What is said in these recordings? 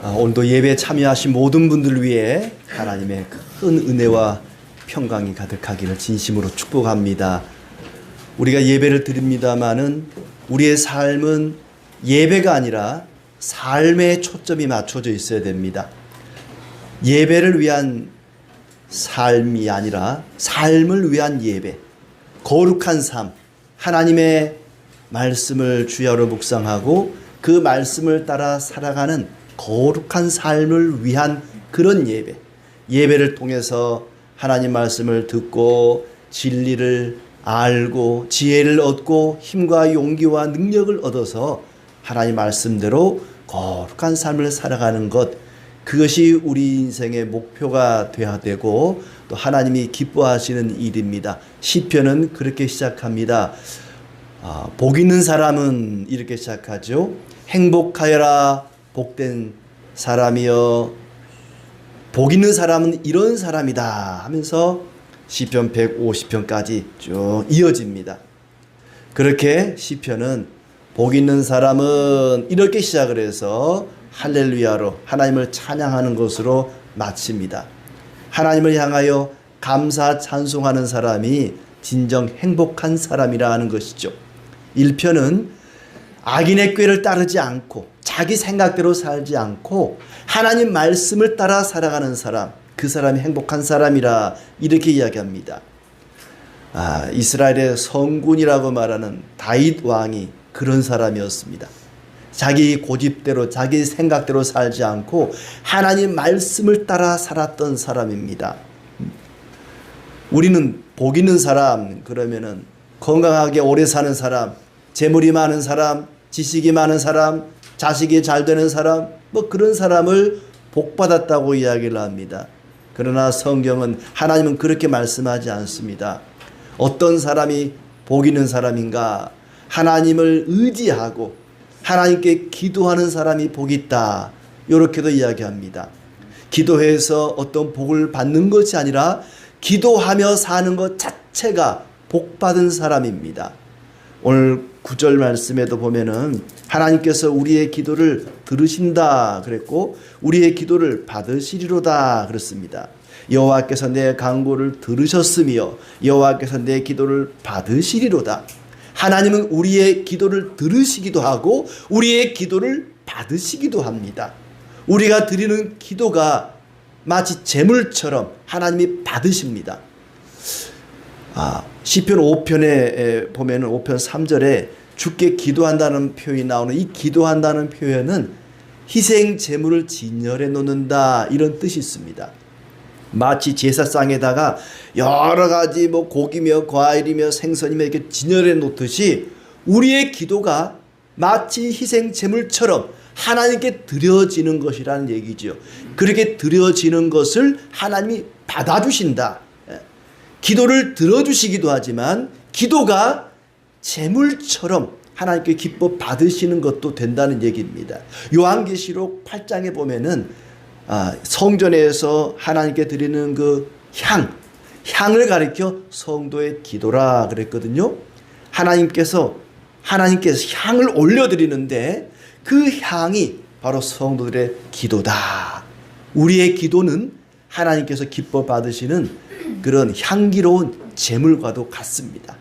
오늘도 예배에 참여하신 모든 분들을 위해 하나님의 큰 은혜와 평강이 가득하기를 진심으로 축복합니다. 우리가 예배를 드립니다마는 우리의 삶은 예배가 아니라 삶에 초점이 맞춰져 있어야 됩니다. 예배를 위한 삶이 아니라 삶을 위한 예배, 거룩한 삶, 하나님의 말씀을 주야로 묵상하고 그 말씀을 따라 살아가는 거룩한 삶을 위한 그런 예배. 예배를 통해서 하나님 말씀을 듣고 진리를 알고 지혜를 얻고 힘과 용기와 능력을 얻어서 하나님 말씀대로 거룩한 삶을 살아가는 것, 그것이 우리 인생의 목표가 되어야 되고 또 하나님이 기뻐하시는 일입니다. 시편은 그렇게 시작합니다. 복 있는 사람은 이렇게 시작하죠. 행복하여라 복된 사람이여, 복 있는 사람은 이런 사람이다 하면서 시편 150편까지 쭉 이어집니다. 그렇게 시편은 복 있는 사람은 이렇게 시작을 해서 할렐루야로 하나님을 찬양하는 것으로 마칩니다. 하나님을 향하여 감사 찬송하는 사람이 진정 행복한 사람이라 하는 것이죠. 1편은 악인의 꾀를 따르지 않고 자기 생각대로 살지 않고 하나님 말씀을 따라 살아가는 사람, 그 사람이 행복한 사람이라 이렇게 이야기합니다. 이스라엘의 성군이라고 말하는 다윗 왕이 그런 사람이었습니다. 자기 고집대로 자기 생각대로 살지 않고 하나님 말씀을 따라 살았던 사람입니다. 우리는 복 있는 사람 그러면은 건강하게 오래 사는 사람, 재물이 많은 사람, 지식이 많은 사람, 자식이 잘 되는 사람, 뭐 그런 사람을 복 받았다고 이야기를 합니다. 그러나 성경은, 하나님은 그렇게 말씀하지 않습니다. 어떤 사람이 복 있는 사람인가? 하나님을 의지하고 하나님께 기도하는 사람이 복이 있다, 이렇게도 이야기합니다. 기도해서 어떤 복을 받는 것이 아니라 기도하며 사는 것 자체가 복 받은 사람입니다. 오늘 9절 말씀에도 보면은 하나님께서 우리의 기도를 들으신다 그랬고 우리의 기도를 받으시리로다 그랬습니다. 여호와께서 내 간구를 들으셨으며 여호와께서 내 기도를 받으시리로다. 하나님은 우리의 기도를 들으시기도 하고 우리의 기도를 받으시기도 합니다. 우리가 드리는 기도가 마치 재물처럼 하나님이 받으십니다. 시편 5편에 보면은 5편 3절에 주께 기도한다는 표현이 나오는 이 기도한다는 표현은 희생 제물을 진열해 놓는다, 이런 뜻이 있습니다. 마치 제사상에다가 여러 가지 뭐 고기며 과일이며 생선이며 이렇게 진열해 놓듯이 우리의 기도가 마치 희생 제물처럼 하나님께 드려지는 것이라는 얘기죠. 그렇게 드려지는 것을 하나님이 받아주신다. 기도를 들어주시기도 하지만 기도가 제물처럼 하나님께 기뻐 받으시는 것도 된다는 얘기입니다. 요한계시록 8장에 보면은 성전에서 하나님께 드리는 그 향을 가리켜 성도의 기도라 그랬거든요. 하나님께서 향을 올려드리는데 그 향이 바로 성도들의 기도다. 우리의 기도는 하나님께서 기뻐 받으시는 그런 향기로운 제물과도 같습니다.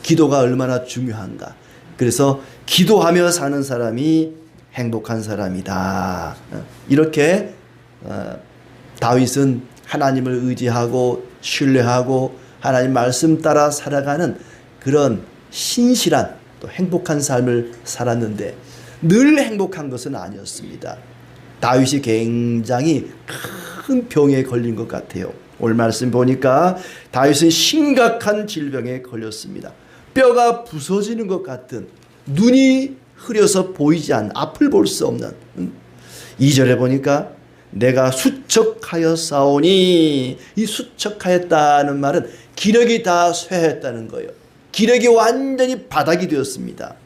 기도가 얼마나 중요한가. 그래서 기도하며 사는 사람이 행복한 사람이다. 이렇게 다윗은 하나님을 의지하고 신뢰하고 하나님 말씀 따라 살아가는 그런 신실한 또 행복한 삶을 살았는데 늘 행복한 것은 아니었습니다. 다윗이 굉장히 큰 병에 걸린 것 같아요. 오늘 말씀 보니까 다윗은 심각한 질병에 걸렸습니다. 뼈가 부서지는 것 같은, 눈이 흐려서 보이지 않는, 앞을 볼 수 없는. 2절에 보니까 내가 수척하여 싸우니, 이 수척하였다는 말은 기력이 다 쇠했다는 거예요. 기력이 완전히 바닥이 되었습니다.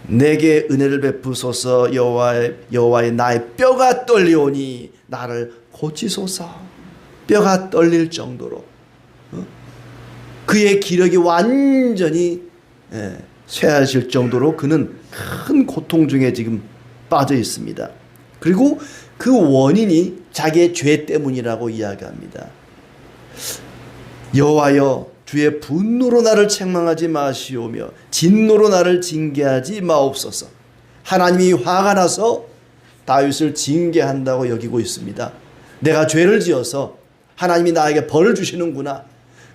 내게 은혜를 베푸소서. 여호와의 나의 뼈가 떨리오니 나를 고치소서. 뼈가 떨릴 정도로 그의 기력이 완전히 쇠하실 정도로 그는 큰 고통 중에 지금 빠져 있습니다. 그리고 그 원인이 자기의 죄 때문이라고 이야기합니다. 여호와여 주의 분노로 나를 책망하지 마시오며 진노로 나를 징계하지 마옵소서. 하나님이 화가 나서 다윗을 징계한다고 여기고 있습니다. 내가 죄를 지어서 하나님이 나에게 벌을 주시는구나.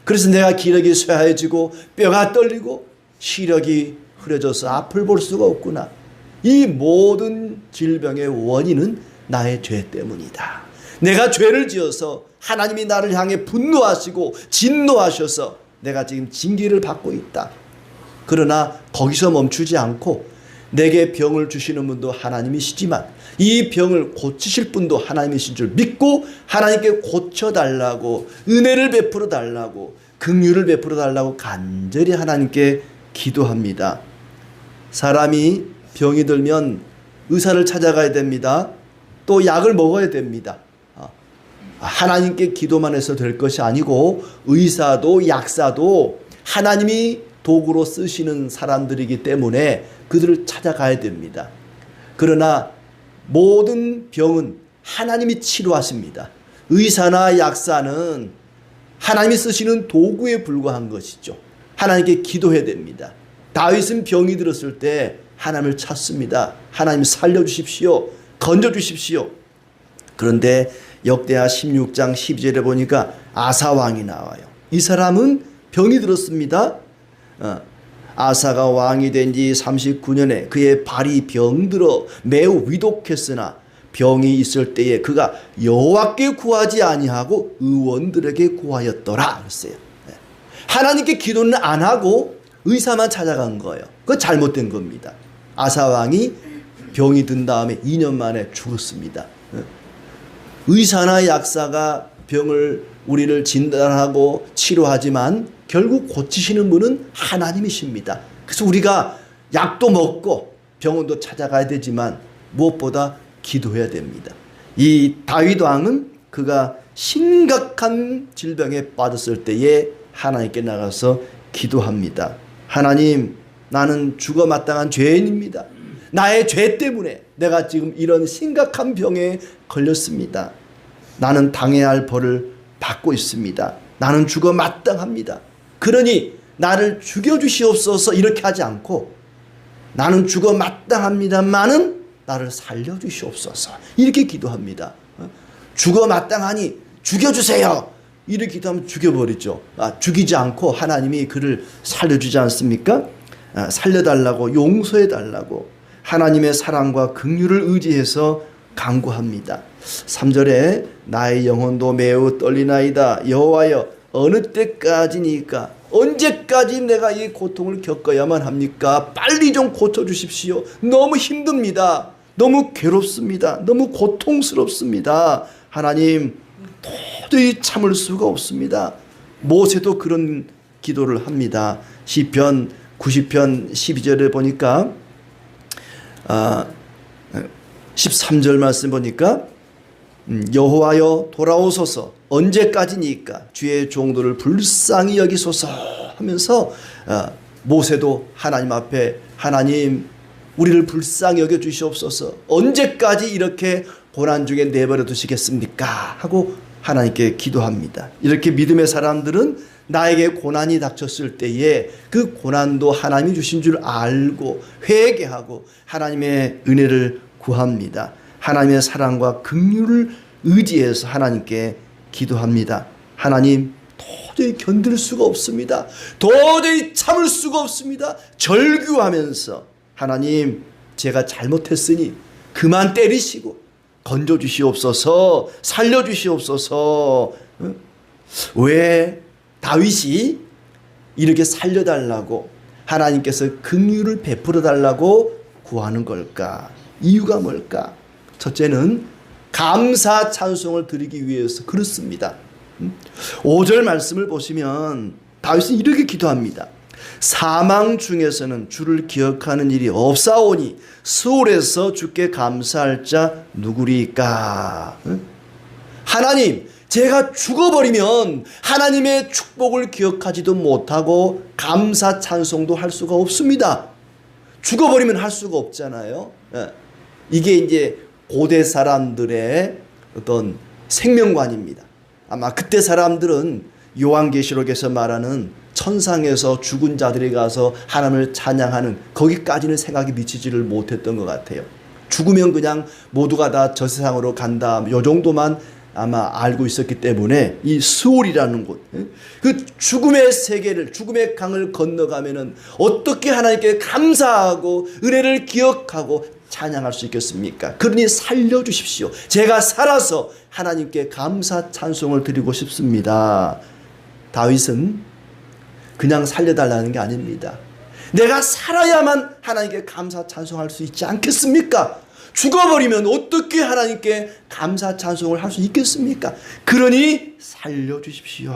그래서 내가 기력이 쇠하여지고 뼈가 떨리고 시력이 흐려져서 앞을 볼 수가 없구나. 이 모든 질병의 원인은 나의 죄 때문이다. 내가 죄를 지어서 하나님이 나를 향해 분노하시고 진노하셔서 내가 지금 징계를 받고 있다. 그러나 거기서 멈추지 않고 내게 병을 주시는 분도 하나님이시지만 이 병을 고치실 분도 하나님이신 줄 믿고 하나님께 고쳐달라고, 은혜를 베풀어 달라고, 긍휼을 베풀어 달라고 간절히 하나님께 기도합니다. 사람이 병이 들면 의사를 찾아가야 됩니다. 또 약을 먹어야 됩니다. 하나님께 기도만 해서 될 것이 아니고 의사도 약사도 하나님이 도구로 쓰시는 사람들이기 때문에 그들을 찾아가야 됩니다. 그러나 모든 병은 하나님이 치료하십니다. 의사나 약사는 하나님이 쓰시는 도구에 불과한 것이죠. 하나님께 기도해야 됩니다. 다윗은 병이 들었을 때 하나님을 찾습니다. 하나님 살려주십시오. 건져주십시오. 그런데 역대하 16장 12절에 보니까 아사 왕이 나와요. 이 사람은 병이 들었습니다. 아사가 왕이 된 지 39년에 그의 발이 병들어 매우 위독했으나 병이 있을 때에 그가 여호와께 구하지 아니하고 의원들에게 구하였더라 그랬어요. 하나님께 기도는 안 하고 의사만 찾아간 거예요. 그거 잘못된 겁니다. 아사 왕이 병이 든 다음에 2년 만에 죽었습니다. 의사나 약사가 병을 우리를 진단하고 치료하지만 결국 고치시는 분은 하나님이십니다. 그래서 우리가 약도 먹고 병원도 찾아가야 되지만 무엇보다 기도해야 됩니다. 이 다윗 왕은 그가 심각한 질병에 빠졌을 때에 하나님께 나가서 기도합니다. 하나님, 나는 죽어 마땅한 죄인입니다. 나의 죄 때문에 내가 지금 이런 심각한 병에 걸렸습니다. 나는 당해야 할 벌을 받고 있습니다. 나는 죽어 마땅합니다. 그러니 나를 죽여주시옵소서 이렇게 하지 않고 나는 죽어 마땅합니다마는 나를 살려주시옵소서 이렇게 기도합니다. 죽어 마땅하니 죽여주세요. 이렇게 기도하면 죽여버리죠. 죽이지 않고 하나님이 그를 살려주지 않습니까? 살려달라고 용서해달라고 하나님의 사랑과 긍휼을 의지해서 간구합니다. 3절에 나의 영혼도 매우 떨리나이다. 여호와여 어느 때까지니까 언제까지 내가 이 고통을 겪어야만 합니까? 빨리 좀 고쳐주십시오. 너무 힘듭니다. 너무 괴롭습니다. 너무 고통스럽습니다. 하나님 도저히 참을 수가 없습니다. 모세도 그런 기도를 합니다. 시편 90편 12절에 보니까 13절 말씀 보니까 여호와여 돌아오소서 언제까지니까 주의 종들을 불쌍히 여기소서 하면서 모세도 하나님 앞에 하나님 우리를 불쌍히 여겨 주시옵소서 언제까지 이렇게 고난 중에 내버려 두시겠습니까 하고 하나님께 기도합니다. 이렇게 믿음의 사람들은 나에게 고난이 닥쳤을 때에 그 고난도 하나님이 주신 줄 알고 회개하고 하나님의 은혜를 구합니다. 하나님의 사랑과 긍휼을 의지해서 하나님께 기도합니다. 하나님 도저히 견딜 수가 없습니다. 도저히 참을 수가 없습니다. 절규하면서 하나님 제가 잘못했으니 그만 때리시고 건져주시옵소서 살려주시옵소서. 왜 다윗이 이렇게 살려달라고 하나님께서 긍휼을 베풀어 달라고 구하는 걸까? 이유가 뭘까? 첫째는 감사 찬송을 드리기 위해서 그렇습니다. 5절 말씀을 보시면 다윗은 이렇게 기도합니다. 사망 중에서는 주를 기억하는 일이 없사오니 수월에서 주께 감사할 자 누구리까? 하나님, 제가 죽어버리면 하나님의 축복을 기억하지도 못하고 감사 찬송도 할 수가 없습니다. 죽어버리면 할 수가 없잖아요. 이게 이제 고대 사람들의 어떤 생명관입니다. 아마 그때 사람들은 요한계시록에서 말하는 천상에서 죽은 자들이 가서 하나님을 찬양하는 거기까지는 생각이 미치지를 못했던 것 같아요. 죽으면 그냥 모두가 다 저 세상으로 간다, 요 정도만 아마 알고 있었기 때문에 이 스올이라는 곳, 그 죽음의 세계를, 죽음의 강을 건너가면은 어떻게 하나님께 감사하고 은혜를 기억하고 찬양할 수 있겠습니까? 그러니 살려주십시오. 제가 살아서 하나님께 감사 찬송을 드리고 싶습니다. 다윗은 그냥 살려달라는 게 아닙니다. 내가 살아야만 하나님께 감사 찬송할 수 있지 않겠습니까? 죽어버리면 어떻게 하나님께 감사 찬송을 할 수 있겠습니까? 그러니 살려주십시오.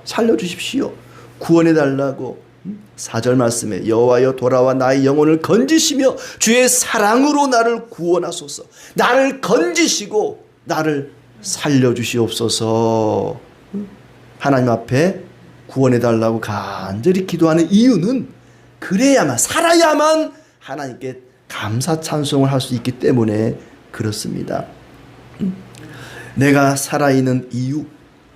살려주십시오. 구원해달라고. 4절 말씀에 여호와여 돌아와 나의 영혼을 건지시며 주의 사랑으로 나를 구원하소서. 나를 건지시고 나를 살려주시옵소서. 하나님 앞에 구원해달라고 간절히 기도하는 이유는 그래야만, 살아야만 하나님께 감사 찬송을 할 수 있기 때문에 그렇습니다. 내가 살아있는 이유,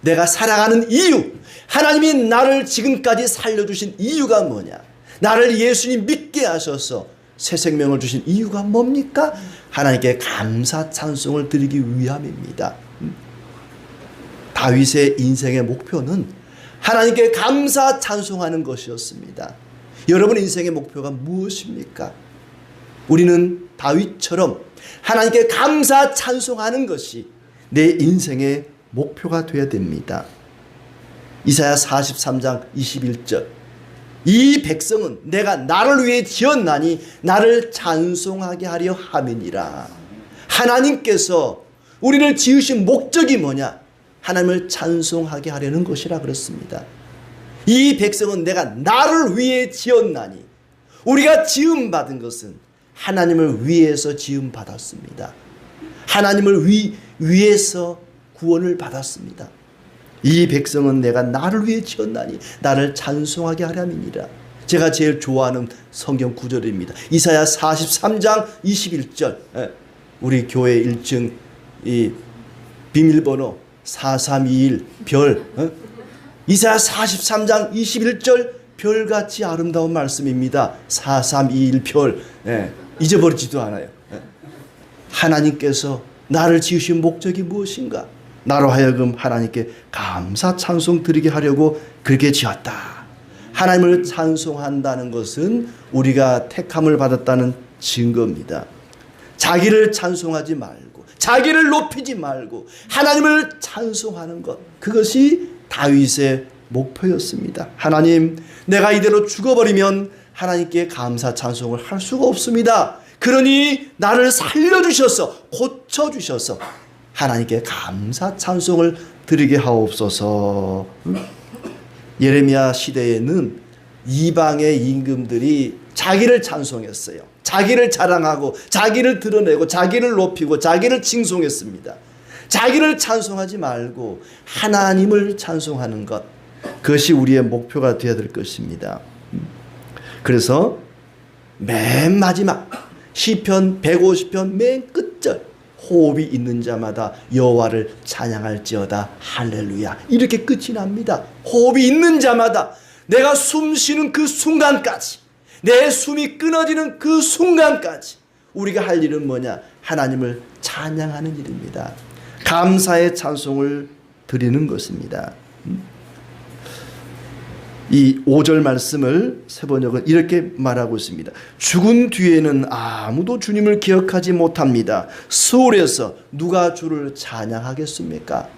내가 살아가는 이유, 하나님이 나를 지금까지 살려주신 이유가 뭐냐? 나를 예수님 믿게 하셔서 새 생명을 주신 이유가 뭡니까? 하나님께 감사 찬송을 드리기 위함입니다. 다윗의 인생의 목표는 하나님께 감사 찬송하는 것이었습니다. 여러분의 인생의 목표가 무엇입니까? 우리는 다윗처럼 하나님께 감사 찬송하는 것이 내 인생의 목표가 되어야 됩니다. 이사야 43장 21절 이 백성은 내가 나를 위해 지었나니 나를 찬송하게 하려 함이니라. 하나님께서 우리를 지으신 목적이 뭐냐? 하나님을 찬송하게 하려는 것이라 그랬습니다. 이 백성은 내가 나를 위해 지었나니, 우리가 지음받은 것은 하나님을 위해서 지음받았습니다. 하나님을 위해서 구원을 받았습니다. 이 백성은 내가 나를 위해 지었나니 나를 찬송하게 하려니라. 제가 제일 좋아하는 성경 구절입니다. 이사야 43장 21절. 우리 교회 1층 이 비밀번호 4321 별. 이사야 43장 21절 별같이 아름다운 말씀입니다. 4321 별. 잊어버리지도 않아요. 하나님께서 나를 지으신 목적이 무엇인가? 나로 하여금 하나님께 감사 찬송 드리게 하려고 그렇게 지었다. 하나님을 찬송한다는 것은 우리가 택함을 받았다는 증거입니다. 자기를 찬송하지 말고, 자기를 높이지 말고 하나님을 찬송하는 것, 그것이 다윗의 목표였습니다. 하나님, 내가 이대로 죽어버리면 하나님께 감사 찬송을 할 수가 없습니다. 그러니 나를 살려주셔서, 고쳐주셔서 하나님께 감사 찬송을 드리게 하옵소서. 예레미야 시대에는 이방의 임금들이 자기를 찬송했어요. 자기를 자랑하고 자기를 드러내고 자기를 높이고 자기를 칭송했습니다. 자기를 찬송하지 말고 하나님을 찬송하는 것, 그것이 우리의 목표가 되어야 될 것입니다. 그래서 맨 마지막 시편 150편 맨 끝절, 호흡이 있는 자마다 여호와를 찬양할지어다 할렐루야, 이렇게 끝이 납니다. 호흡이 있는 자마다, 내가 숨 쉬는 그 순간까지, 내 숨이 끊어지는 그 순간까지 우리가 할 일은 뭐냐? 하나님을 찬양하는 일입니다. 감사의 찬송을 드리는 것입니다. 이 5절 말씀을 세번역은 이렇게 말하고 있습니다. 죽은 뒤에는 아무도 주님을 기억하지 못합니다. 스올에서 누가 주를 찬양하겠습니까?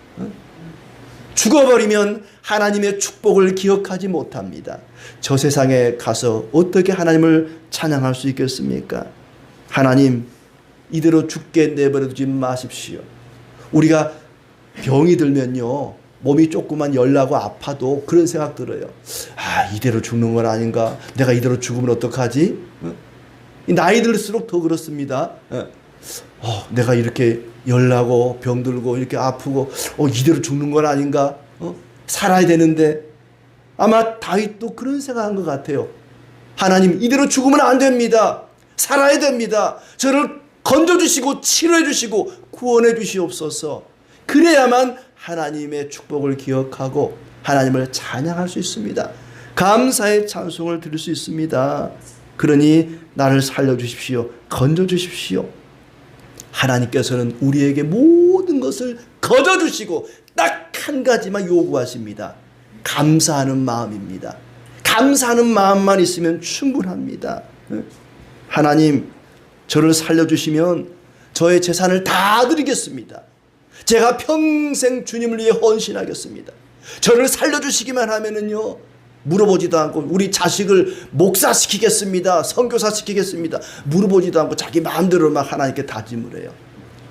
죽어버리면 하나님의 축복을 기억하지 못합니다. 저 세상에 가서 어떻게 하나님을 찬양할 수 있겠습니까? 하나님, 이대로 죽게 내버려 두지 마십시오. 우리가 병이 들면요, 몸이 조금만 열나고 아파도 그런 생각 들어요. 이대로 죽는 건 아닌가? 내가 이대로 죽으면 어떡하지? 나이 들수록 더 그렇습니다. 내가 이렇게 열나고 병들고 이렇게 아프고 이대로 죽는 건 아닌가? 살아야 되는데. 아마 다윗도 그런 생각한 것 같아요. 하나님, 이대로 죽으면 안 됩니다. 살아야 됩니다. 저를 건져주시고 치료해주시고 구원해주시옵소서. 그래야만 하나님의 축복을 기억하고 하나님을 찬양할 수 있습니다. 감사의 찬송을 드릴 수 있습니다. 그러니 나를 살려주십시오. 건져주십시오. 하나님께서는 우리에게 모든 것을 거저주시고 딱 한 가지만 요구하십니다. 감사하는 마음입니다. 감사하는 마음만 있으면 충분합니다. 하나님, 저를 살려주시면 저의 재산을 다 드리겠습니다. 제가 평생 주님을 위해 헌신하겠습니다. 저를 살려주시기만 하면은요, 물어보지도 않고 우리 자식을 목사시키겠습니다. 선교사시키겠습니다. 물어보지도 않고 자기 마음대로 막 하나님께 다짐을 해요.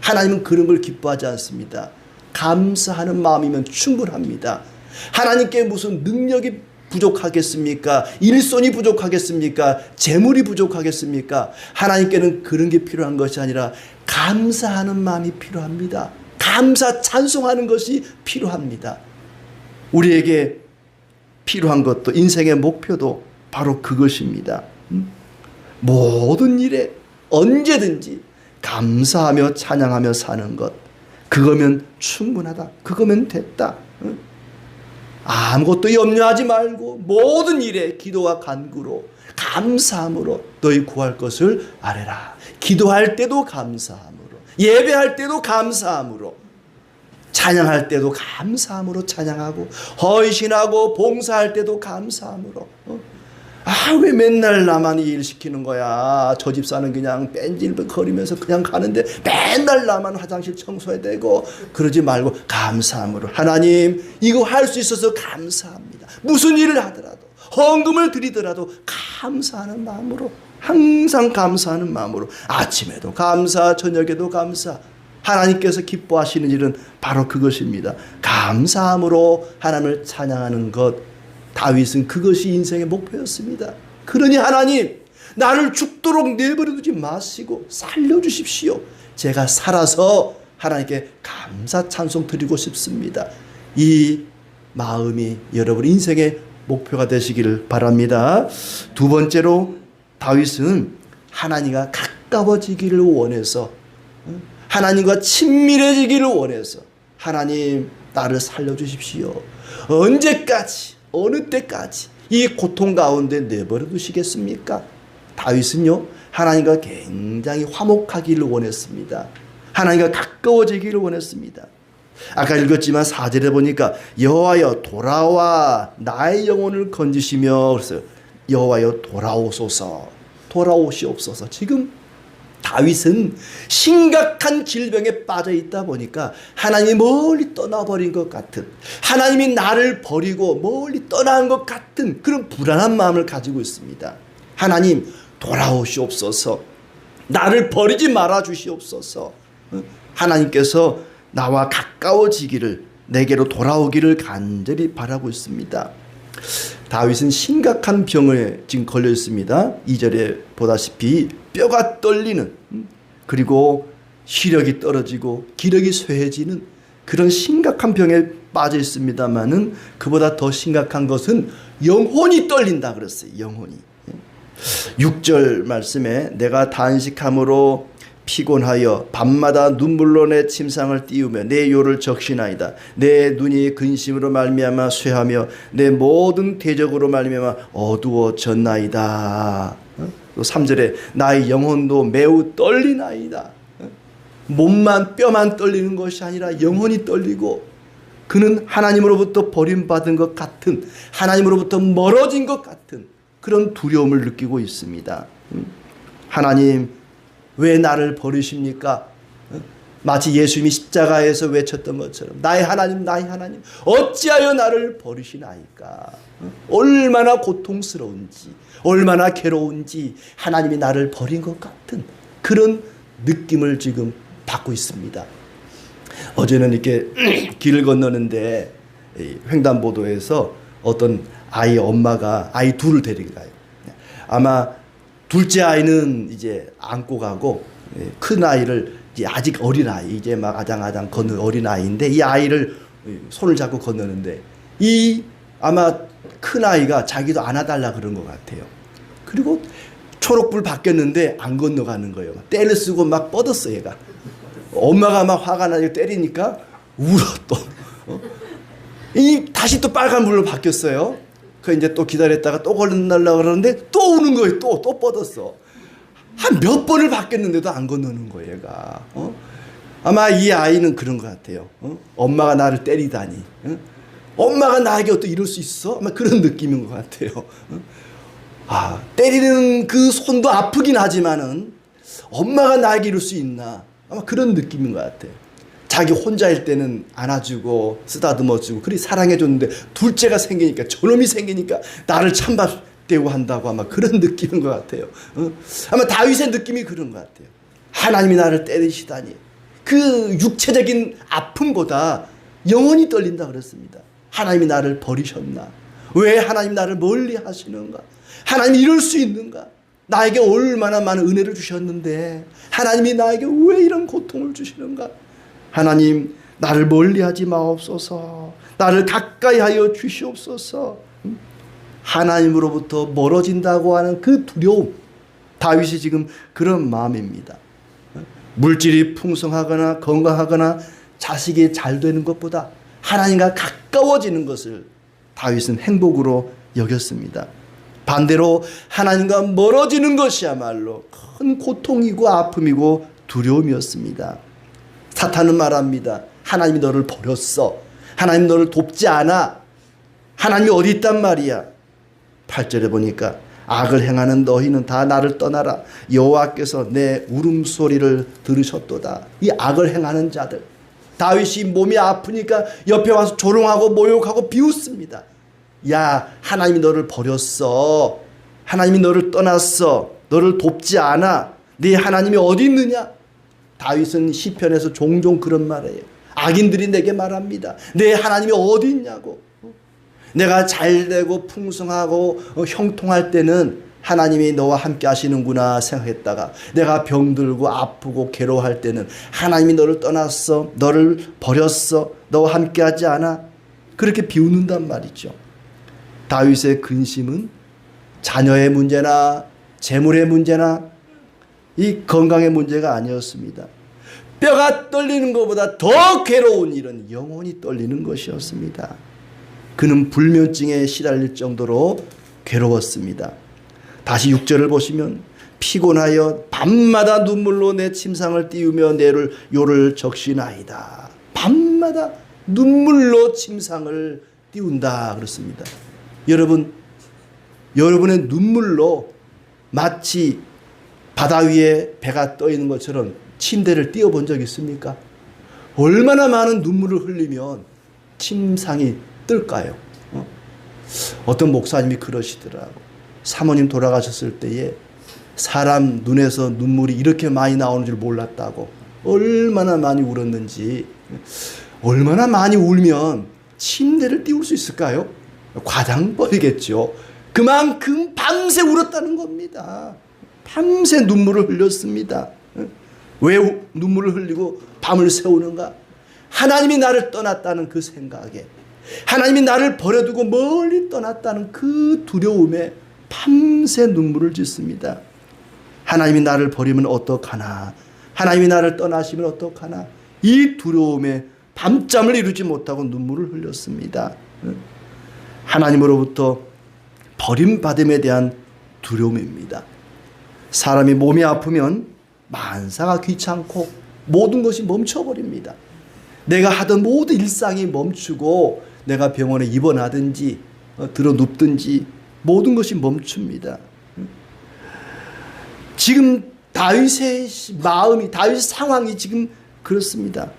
하나님은 그런 걸 기뻐하지 않습니다. 감사하는 마음이면 충분합니다. 하나님께 무슨 능력이 부족하겠습니까? 일손이 부족하겠습니까? 재물이 부족하겠습니까? 하나님께는 그런 게 필요한 것이 아니라 감사하는 마음이 필요합니다. 감사 찬송하는 것이 필요합니다. 우리에게 필요한 것도 인생의 목표도 바로 그것입니다. 모든 일에 언제든지 감사하며 찬양하며 사는 것, 그거면 충분하다. 그거면 됐다. 아무것도 염려하지 말고 모든 일에 기도와 간구로 감사함으로 너희 구할 것을 아뢰라. 기도할 때도 감사함으로, 예배할 때도 감사함으로, 찬양할 때도 감사함으로 찬양하고, 헌신하고 봉사할 때도 감사함으로. 왜 맨날 나만 이 일 시키는 거야. 저 집사는 그냥 뺀질거리면서 그냥 가는데 맨날 나만 화장실 청소해야 되고. 그러지 말고 감사함으로, 하나님 이거 할 수 있어서 감사합니다. 무슨 일을 하더라도, 헌금을 드리더라도 감사하는 마음으로, 항상 감사하는 마음으로, 아침에도 감사, 저녁에도 감사. 하나님께서 기뻐하시는 일은 바로 그것입니다. 감사함으로 하나님을 찬양하는 것. 다윗은 그것이 인생의 목표였습니다. 그러니 하나님, 나를 죽도록 내버려 두지 마시고 살려주십시오. 제가 살아서 하나님께 감사 찬송 드리고 싶습니다. 이 마음이 여러분 인생의 목표가 되시기를 바랍니다. 두 번째로 다윗은 하나님과 가까워지기를 원해서, 하나님과 친밀해지기를 원해서, 하나님 나를 살려주십시오. 언제까지, 어느 때까지 이 고통 가운데 내버려 두시겠습니까? 다윗은요, 하나님과 굉장히 화목하기를 원했습니다. 하나님과 가까워지기를 원했습니다. 아까 읽었지만 4절에 보니까 여호와여 돌아와 나의 영혼을 건지시며, 그랬어요. 여호와여 돌아오소서, 돌아오시옵소서. 지금 다윗은 심각한 질병에 빠져 있다 보니까 하나님이 멀리 떠나버린 것 같은, 하나님이 나를 버리고 멀리 떠난 것 같은 그런 불안한 마음을 가지고 있습니다. 하나님 돌아오시옵소서, 나를 버리지 말아 주시옵소서. 하나님께서 나와 가까워지기를, 내게로 돌아오기를 간절히 바라고 있습니다. 다윗은 심각한 병에 지금 걸려 있습니다. 2절에 보다시피 뼈가 떨리는, 그리고 시력이 떨어지고 기력이 쇠해지는 그런 심각한 병에 빠져 있습니다만은, 그보다 더 심각한 것은 영혼이 떨린다 그랬어요. 영혼이. 6절 말씀에 내가 단식함으로 피곤하여 밤마다 눈물로 내 침상을 띄우며 내 요를 적시나이다. 내 눈이 근심으로 말미암아 쇠하며 내 모든 대적으로 말미암아 어두워졌나이다. 또 3절에 나의 영혼도 매우 떨리나이다. 몸만 뼈만 떨리는 것이 아니라 영혼이 떨리고, 그는 하나님으로부터 버림받은 것 같은, 하나님으로부터 멀어진 것 같은 그런 두려움을 느끼고 있습니다. 하나님 왜 나를 버리십니까? 마치 예수님이 십자가에서 외쳤던 것처럼 나의 하나님, 나의 하나님 어찌하여 나를 버리시나이까? 얼마나 고통스러운지, 얼마나 괴로운지 하나님이 나를 버린 것 같은 그런 느낌을 지금 받고 있습니다. 어제는 이렇게 길을 건너는데 횡단보도에서 어떤 아이 엄마가 아이 둘을 데리고 가요. 아마 둘째 아이는 이제 안고 가고, 큰 아이를, 이제 아직 어린 아이, 이제 막 아장아장 걷는 어린 아이인데, 이 아이를 손을 잡고 건너는데, 이 아마 큰 아이가 자기도 안아달라 그런 것 같아요. 그리고 초록불 바뀌었는데 안 건너가는 거예요. 떼를 쓰고 막 뻗었어 얘가. 엄마가 막 화가 나게 때리니까 울어 또. 이 다시 또 빨간불로 바뀌었어요. 그 이제 또 기다렸다가 또 건너려고 그러는데 또 우는 거예요. 또 뻗었어. 한 몇 번을 바뀌었는데도 안 건너는 거예요 얘가. 아마 이 아이는 그런 것 같아요. 엄마가 나를 때리다니. 엄마가 나에게 어떻게 이럴 수 있어? 아마 그런 느낌인 것 같아요. 때리는 그 손도 아프긴 하지만은 엄마가 나에게 이럴 수 있나? 아마 그런 느낌인 것 같아요. 자기 혼자일 때는 안아주고 쓰다듬어주고 그리 사랑해줬는데 둘째가 생기니까 저놈이 생기니까 나를 찬밥되고 한다고 아마 그런 느낌인 것 같아요. 아마 다윗의 느낌이 그런 것 같아요. 하나님이 나를 때리시다니. 그 육체적인 아픔보다 영혼이 떨린다 그랬습니다. 하나님이 나를 버리셨나? 왜 하나님 나를 멀리 하시는가? 하나님이 이럴 수 있는가? 나에게 얼마나 많은 은혜를 주셨는데 하나님이 나에게 왜 이런 고통을 주시는가? 하나님 나를 멀리하지 마옵소서. 나를 가까이 하여 주시옵소서. 하나님으로부터 멀어진다고 하는 그 두려움. 다윗이 지금 그런 마음입니다. 물질이 풍성하거나 건강하거나 자식이 잘 되는 것보다 하나님과 가까워지는 것을 다윗은 행복으로 여겼습니다. 반대로 하나님과 멀어지는 것이야말로 큰 고통이고 아픔이고 두려움이었습니다. 사탄은 말합니다. 하나님이 너를 버렸어. 하나님 너를 돕지 않아. 하나님이 어디 있단 말이야. 8절에 보니까 악을 행하는 너희는 다 나를 떠나라. 여호와께서 내 울음소리를 들으셨도다. 이 악을 행하는 자들. 다윗이 몸이 아프니까 옆에 와서 조롱하고 모욕하고 비웃습니다. 야, 하나님이 너를 버렸어. 하나님이 너를 떠났어. 너를 돕지 않아. 네 하나님이 어디 있느냐? 다윗은 시편에서 종종 그런 말이에요. 악인들이 내게 말합니다. 내 하나님이 어디 있냐고. 내가 잘되고 풍성하고 형통할 때는 하나님이 너와 함께 하시는구나 생각했다가 내가 병들고 아프고 괴로워할 때는 하나님이 너를 떠났어. 너를 버렸어. 너와 함께 하지 않아. 그렇게 비웃는단 말이죠. 다윗의 근심은 자녀의 문제나 재물의 문제나 이 건강의 문제가 아니었습니다. 뼈가 떨리는 것보다 더 괴로운 일은 영혼이 떨리는 것이었습니다. 그는 불면증에 시달릴 정도로 괴로웠습니다. 다시 6절을 보시면 피곤하여 밤마다 눈물로 내 침상을 띄우며 내를 요를 적시나이다. 밤마다 눈물로 침상을 띄운다 그렇습니다. 여러분, 여러분의 눈물로 마치 바다 위에 배가 떠 있는 것처럼 침대를 띄워본 적 있습니까? 얼마나 많은 눈물을 흘리면 침상이 뜰까요? 어떤 목사님이 그러시더라고. 사모님 돌아가셨을 때에 사람 눈에서 눈물이 이렇게 많이 나오는 줄 몰랐다고. 얼마나 많이 울었는지. 얼마나 많이 울면 침대를 띄울 수 있을까요? 과장법이겠죠. 그만큼 밤새 울었다는 겁니다. 밤새 눈물을 흘렸습니다. 왜 눈물을 흘리고 밤을 새우는가? 하나님이 나를 떠났다는 그 생각에, 하나님이 나를 버려두고 멀리 떠났다는 그 두려움에 밤새 눈물을 짓습니다. 하나님이 나를 버리면 어떡하나? 하나님이 나를 떠나시면 어떡하나? 이 두려움에 밤잠을 이루지 못하고 눈물을 흘렸습니다. 하나님으로부터 버림받음에 대한 두려움입니다. 사람이 몸이 아프면 만사가 귀찮고 모든 것이 멈춰버립니다. 내가 하던 모든 일상이 멈추고 내가 병원에 입원하든지 들어 눕든지 모든 것이 멈춥니다. 지금 다윗의 마음이, 다윗의 상황이 지금 그렇습니다.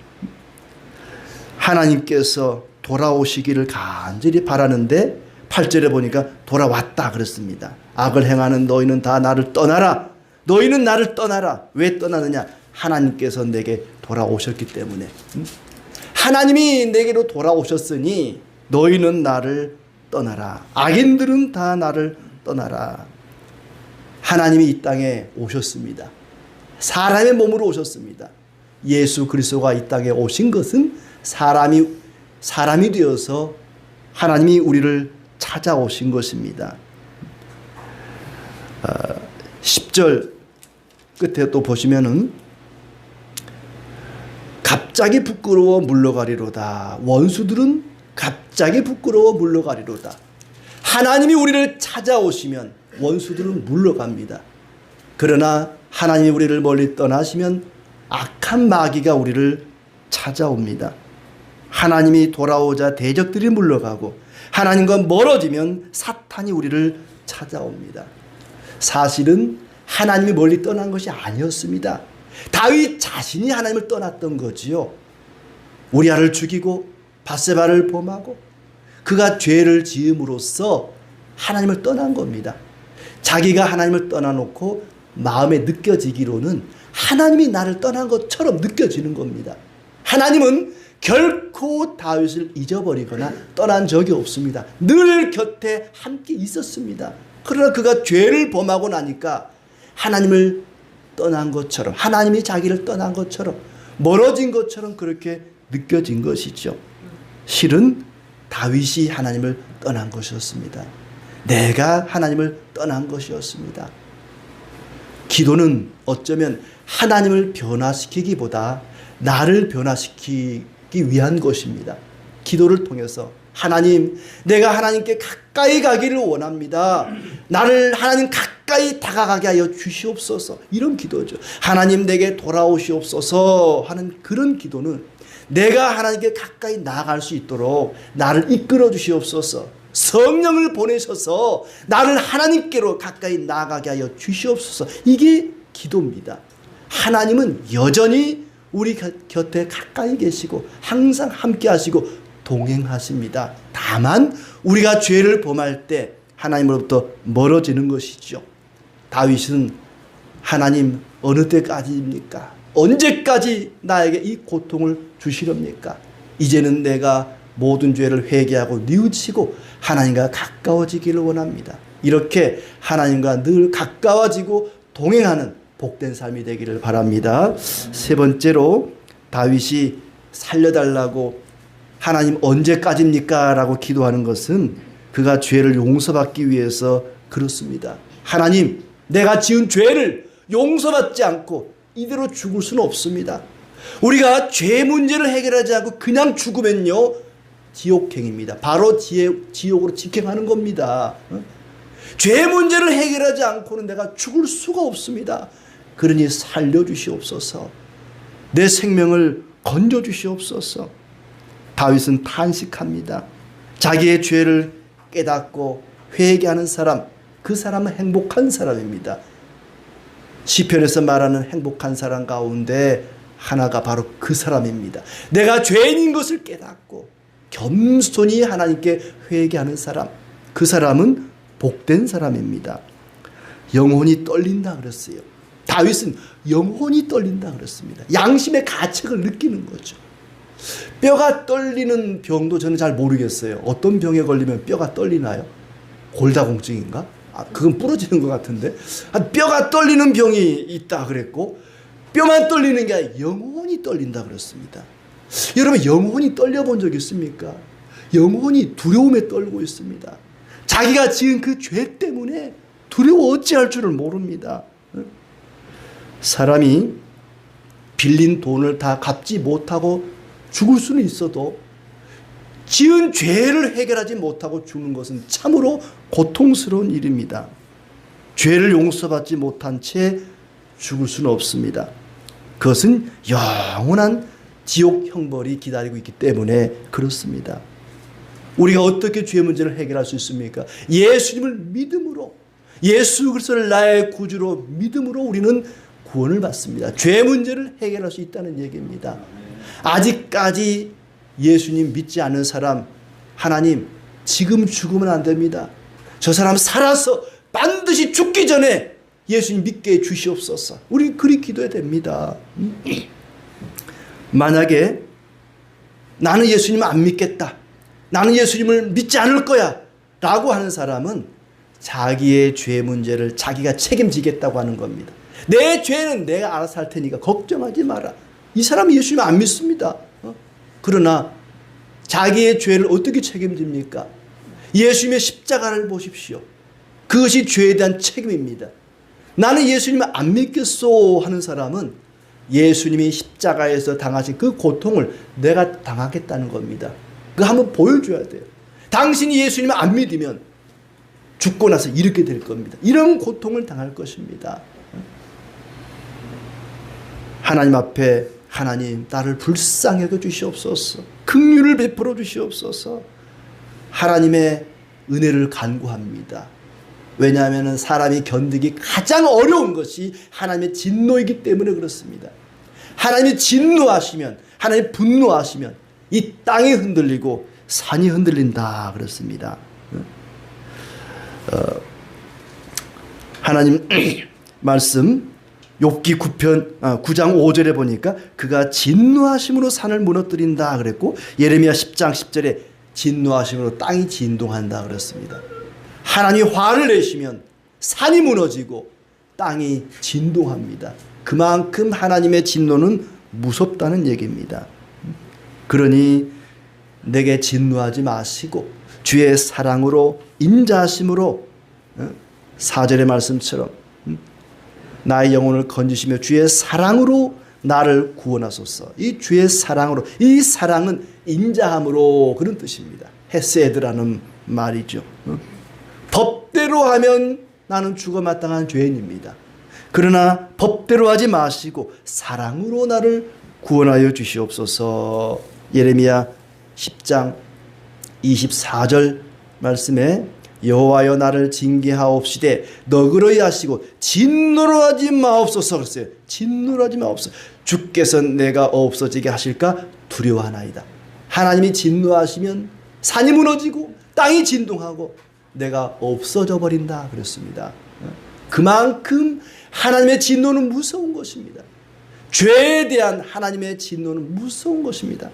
하나님께서 돌아오시기를 간절히 바라는데 8절에 보니까 돌아왔다 그랬습니다. 악을 행하는 너희는 다 나를 떠나라. 너희는 나를 떠나라. 왜 떠나느냐? 하나님께서 내게 돌아오셨기 때문에. 하나님이 내게로 돌아오셨으니 너희는 나를 떠나라. 악인들은 다 나를 떠나라. 하나님이 이 땅에 오셨습니다. 사람의 몸으로 오셨습니다. 예수 그리스도가 이 땅에 오신 것은 사람이 되어서 하나님이 우리를 찾아오신 것입니다. 10절 끝에 또 보시면은 갑자기 부끄러워 물러가리로다. 원수들은 갑자기 부끄러워 물러가리로다. 하나님이 우리를 찾아오시면 원수들은 물러갑니다. 그러나 하나님이 우리를 멀리 떠나시면 악한 마귀가 우리를 찾아옵니다. 하나님이 돌아오자 대적들이 물러가고 하나님과 멀어지면 사탄이 우리를 찾아옵니다. 사실은 하나님이 멀리 떠난 것이 아니었습니다. 다윗 자신이 하나님을 떠났던 거지요. 우리아를 죽이고 밧세바를 범하고 그가 죄를 지음으로써 하나님을 떠난 겁니다. 자기가 하나님을 떠나놓고 마음에 느껴지기로는 하나님이 나를 떠난 것처럼 느껴지는 겁니다. 하나님은 결코 다윗을 잊어버리거나 떠난 적이 없습니다. 늘 곁에 함께 있었습니다. 그러나 그가 죄를 범하고 나니까 하나님을 떠난 것처럼, 하나님이 자기를 떠난 것처럼, 멀어진 것처럼 그렇게 느껴진 것이죠. 실은 다윗이 하나님을 떠난 것이었습니다. 내가 하나님을 떠난 것이었습니다. 기도는 어쩌면 하나님을 변화시키기보다 나를 변화시키기 위한 것입니다. 기도를 통해서 하나님, 내가 하나님께 가까이 가기를 원합니다. 나를 하나님 가까이 다가가게 하여 주시옵소서. 이런 기도죠. 하나님 내게 돌아오시옵소서 하는 그런 기도는 내가 하나님께 가까이 나아갈 수 있도록 나를 이끌어 주시옵소서. 성령을 보내셔서 나를 하나님께로 가까이 나아가게 하여 주시옵소서. 이게 기도입니다. 하나님은 여전히 우리 곁에 가까이 계시고 항상 함께 하시고 동행하십니다. 다만 우리가 죄를 범할 때 하나님으로부터 멀어지는 것이죠. 다윗은 하나님 어느 때까지입니까? 언제까지 나에게 이 고통을 주시렵니까? 이제는 내가 모든 죄를 회개하고 뉘우치고 하나님과 가까워지기를 원합니다. 이렇게 하나님과 늘 가까워지고 동행하는 복된 삶이 되기를 바랍니다. 세 번째로 다윗이 살려달라고 하나님 언제까지입니까? 라고 기도하는 것은 그가 죄를 용서받기 위해서 그렇습니다. 하나님, 내가 지은 죄를 용서받지 않고 이대로 죽을 수는 없습니다. 우리가 죄 문제를 해결하지 않고 그냥 죽으면요, 지옥행입니다. 바로 지옥으로 직행하는 겁니다. 죄 문제를 해결하지 않고는 내가 죽을 수가 없습니다. 그러니 살려주시옵소서. 내 생명을 건져주시옵소서. 다윗은 탄식합니다. 자기의 죄를 깨닫고 회개하는 사람, 그 사람은 행복한 사람입니다. 시편에서 말하는 행복한 사람 가운데 하나가 바로 그 사람입니다. 내가 죄인인 것을 깨닫고 겸손히 하나님께 회개하는 사람, 그 사람은 복된 사람입니다. 영혼이 떨린다 그랬어요. 다윗은 영혼이 떨린다 그랬습니다. 양심의 가책을 느끼는 거죠. 뼈가 떨리는 병도 저는 잘 모르겠어요. 어떤 병에 걸리면 뼈가 떨리나요? 골다공증인가? 그건 부러지는 것 같은데. 뼈가 떨리는 병이 있다 그랬고, 뼈만 떨리는 게 아니라 영혼이 떨린다 그랬습니다. 여러분, 영혼이 떨려본 적 있습니까? 영혼이 두려움에 떨고 있습니다. 자기가 지은 그 죄 때문에 두려워 어찌할 줄을 모릅니다. 사람이 빌린 돈을 다 갚지 못하고 죽을 수는 있어도 지은 죄를 해결하지 못하고 죽는 것은 참으로 고통스러운 일입니다. 죄를 용서받지 못한 채 죽을 수는 없습니다. 그것은 영원한 지옥 형벌이 기다리고 있기 때문에 그렇습니다. 우리가 어떻게 죄 문제를 해결할 수 있습니까? 예수님을 믿음으로, 예수 그리스도를 나의 구주로 믿음으로 우리는 구원을 받습니다. 죄 문제를 해결할 수 있다는 얘기입니다. 아직까지 예수님 믿지 않는 사람, 하나님 지금 죽으면 안 됩니다. 저 사람 살아서 반드시 죽기 전에 예수님 믿게 해 주시옵소서. 우리 그리 기도해야 됩니다. 만약에 나는 예수님 안 믿겠다, 나는 예수님을 믿지 않을 거야 라고 하는 사람은 자기의 죄 문제를 자기가 책임지겠다고 하는 겁니다. 내 죄는 내가 알아서 할 테니까 걱정하지 마라. 이 사람은 예수님 안 믿습니다. 그러나 자기의 죄를 어떻게 책임집니까? 예수님의 십자가를 보십시오. 그것이 죄에 대한 책임입니다. 나는 예수님을 안 믿겠소 하는 사람은 예수님이 십자가에서 당하신 그 고통을 내가 당하겠다는 겁니다. 그거 한번 보여줘야 돼요. 당신이 예수님을 안 믿으면 죽고 나서 이렇게 될 겁니다. 이런 고통을 당할 것입니다. 하나님 앞에 하나님 나를 불쌍히 여겨 주시옵소서. 긍휼을 베풀어 주시옵소서. 하나님의 은혜를 간구합니다. 왜냐하면 사람이 견디기 가장 어려운 것이 하나님의 진노이기 때문에 그렇습니다. 하나님이 진노하시면, 하나님이 분노하시면 이 땅이 흔들리고 산이 흔들린다 그렇습니다. 하나님 말씀 욥기 9장 5절에 보니까 그가 진노하심으로 산을 무너뜨린다 그랬고, 예레미야 10장 10절에 진노하심으로 땅이 진동한다 그랬습니다. 하나님이 화를 내시면 산이 무너지고 땅이 진동합니다. 그만큼 하나님의 진노는 무섭다는 얘기입니다. 그러니 내게 진노하지 마시고 주의 사랑으로 인자하심으로 4절의 말씀처럼 나의 영혼을 건지시며 주의 사랑으로 나를 구원하소서. 이 주의 사랑으로, 이 사랑은 인자함으로 그런 뜻입니다. 헤세드라는 말이죠. 법대로 하면 나는 죽어 마땅한 죄인입니다. 그러나 법대로 하지 마시고 사랑으로 나를 구원하여 주시옵소서. 예레미야 10장 24절 말씀에 여호와여 나를 징계하옵시되 너그러이 하시고 진노로 하지 마옵소서 그랬어요. 진노로 하지 마옵소서. 주께서 내가 없어지게 하실까 두려워하나이다. 하나님이 진노하시면 산이 무너지고 땅이 진동하고 내가 없어져 버린다 그랬습니다. 그만큼 하나님의 진노는 무서운 것입니다. 죄에 대한 하나님의 진노는 무서운 것입니다.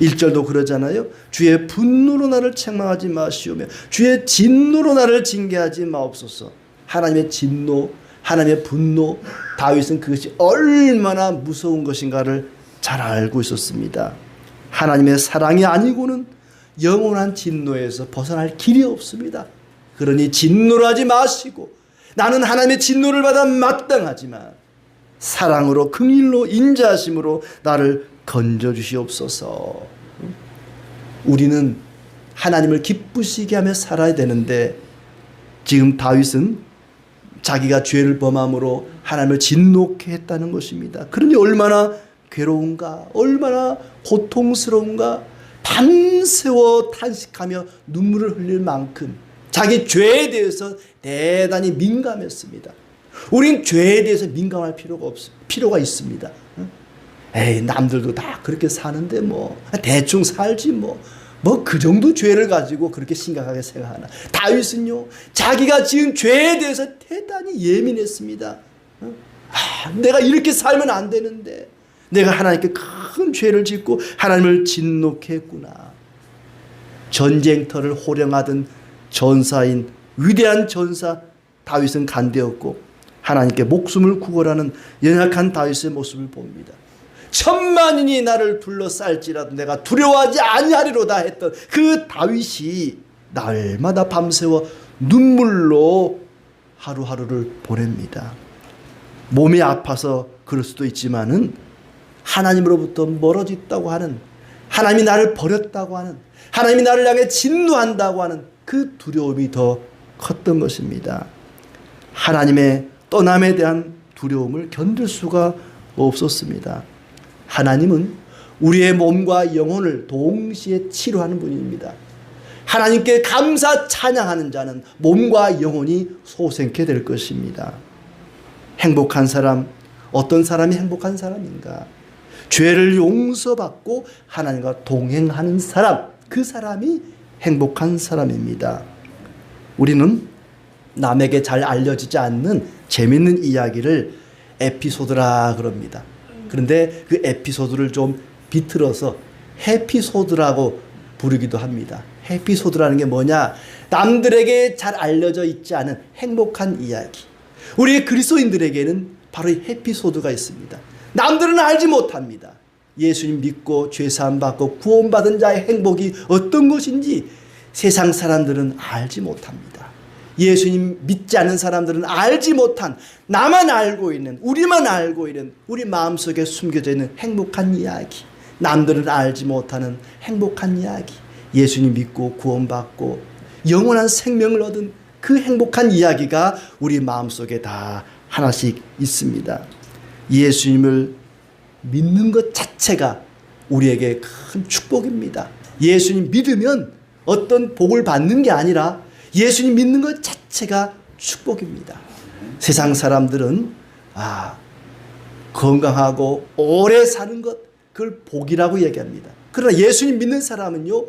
1절도 그러잖아요. 주의 분노로 나를 책망하지 마시오며 주의 진노로 나를 징계하지 마옵소서. 하나님의 진노, 하나님의 분노, 다윗은 그것이 얼마나 무서운 것인가를 잘 알고 있었습니다. 하나님의 사랑이 아니고는 영원한 진노에서 벗어날 길이 없습니다. 그러니 진노를 하지 마시고 나는 하나님의 진노를 받아 마땅하지만 사랑으로 긍휼로 인자하심으로 나를 건져주시옵소서. 우리는 하나님을 기쁘시게 하며 살아야 되는데 지금 다윗은 자기가 죄를 범함으로 하나님을 진노케 했다는 것입니다. 그러니 얼마나 괴로운가, 얼마나 고통스러운가, 밤새워 탄식하며 눈물을 흘릴 만큼 자기 죄에 대해서 대단히 민감했습니다. 우린 죄에 대해서 민감할 필요가 있습니다. 에이, 남들도 다 그렇게 사는데 뭐 대충 살지 뭐 그 정도 죄를 가지고 그렇게 심각하게 생각하나. 다윗은요 자기가 지은 죄에 대해서 대단히 예민했습니다. 내가 이렇게 살면 안 되는데 내가 하나님께 큰 죄를 짓고 하나님을 진노케 했구나. 전쟁터를 호령하던 전사인 위대한 전사 다윗은 간대었고 하나님께 목숨을 구걸하는 연약한 다윗의 모습을 봅니다. 천만인이 나를 둘러쌀지라도 내가 두려워하지 아니하리로다 했던 그 다윗이 날마다 밤새워 눈물로 하루하루를 보냅니다. 몸이 아파서 그럴 수도 있지만은 하나님으로부터 멀어졌다고 하는, 하나님이 나를 버렸다고 하는, 하나님이 나를 향해 진노한다고 하는 그 두려움이 더 컸던 것입니다. 하나님의 떠남에 대한 두려움을 견딜 수가 없었습니다. 하나님은 우리의 몸과 영혼을 동시에 치료하는 분입니다. 하나님께 감사 찬양하는 자는 몸과 영혼이 소생케 될 것입니다. 행복한 사람, 어떤 사람이 행복한 사람인가? 죄를 용서받고 하나님과 동행하는 사람, 그 사람이 행복한 사람입니다. 우리는 남에게 잘 알려지지 않는 재밌는 이야기를 에피소드라 그럽니다. 그런데 그 에피소드를 좀 비틀어서 해피소드라고 부르기도 합니다. 해피소드라는 게 뭐냐? 남들에게 잘 알려져 있지 않은 행복한 이야기. 우리 그리스도인들에게는 바로 이 해피소드가 있습니다. 남들은 알지 못합니다. 예수님 믿고 죄사함 받고 구원받은 자의 행복이 어떤 것인지 세상 사람들은 알지 못합니다. 예수님 믿지 않는 사람들은 알지 못한, 나만 알고 있는, 우리만 알고 있는, 우리 마음속에 숨겨져 있는 행복한 이야기, 남들은 알지 못하는 행복한 이야기, 예수님 믿고 구원받고 영원한 생명을 얻은 그 행복한 이야기가 우리 마음속에 다 하나씩 있습니다. 예수님을 믿는 것 자체가 우리에게 큰 축복입니다. 예수님 믿으면 어떤 복을 받는 게 아니라 예수님 믿는 것 자체가 축복입니다. 세상 사람들은 건강하고 오래 사는 것, 그걸 복이라고 얘기합니다. 그러나 예수님 믿는 사람은요,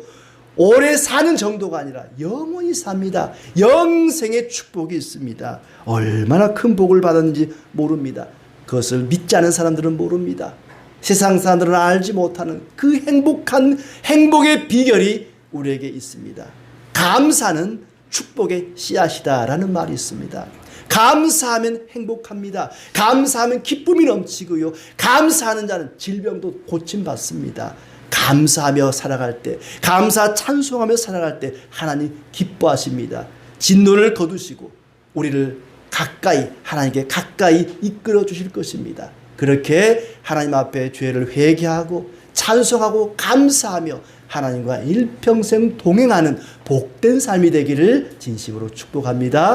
오래 사는 정도가 아니라 영원히 삽니다. 영생의 축복이 있습니다. 얼마나 큰 복을 받았는지 모릅니다. 그것을 믿지 않은 사람들은 모릅니다. 세상 사람들은 알지 못하는 그 행복의 비결이 우리에게 있습니다. 감사는 축복의 씨앗이다라는 말이 있습니다. 감사하면 행복합니다. 감사하면 기쁨이 넘치고요. 감사하는 자는 질병도 고침받습니다. 감사하며 살아갈 때, 감사 찬송하며 살아갈 때 하나님 기뻐하십니다. 진노를 거두시고 우리를 하나님께 가까이 이끌어 주실 것입니다. 그렇게 하나님 앞에 죄를 회개하고 찬송하고 감사하며 하나님과 일평생 동행하는 복된 삶이 되기를 진심으로 축복합니다.